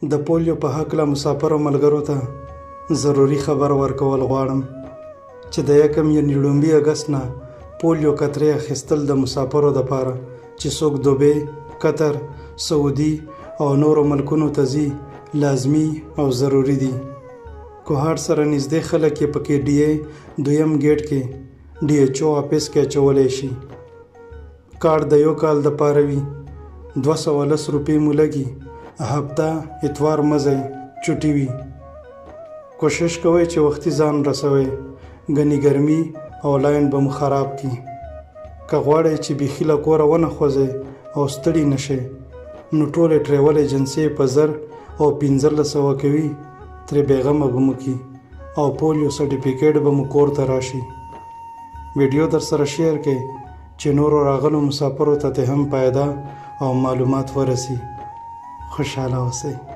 د پولیو په هکله مسافرو ملګرو ته ضروري خبر ورکول غواړم چې د 1 یعنې لومړي اګست نه پولیو قطرې اخیستل د مسافرو دپاره چې څوک دوبۍ، قطر، سعودي او نورو ملکونو ته ځي لازمي او ضروري دي. کوهاټ سره نږدې خلک یې په کې ډي ای دویم ګیټ کې ډي ایچ او آفس کې اچولی شي. کارډ د 1 کال دپاره وي. 210 روپۍ مو لګي. هفته اتوار مزی چوټي وي. کوشش کوئ چې وختي ځان رسوئ، ګنې ګرمي او لاین به مو خراب کی. که غواړئ چې بیخي له کوره ونه خوځئ او ستړي نشئ نو ټولې ټریول ایجنسۍ په 1000 او 1500 کوي، ترې بېغمه به مو کي او پولیو سرټیفیکیټ به مو کور ته راشي. ویډیو در سره شیر کړئ چې نورو راغلو مسافرو ته هم پیدا او معلومات ورسي. خوشحاله اوسئ.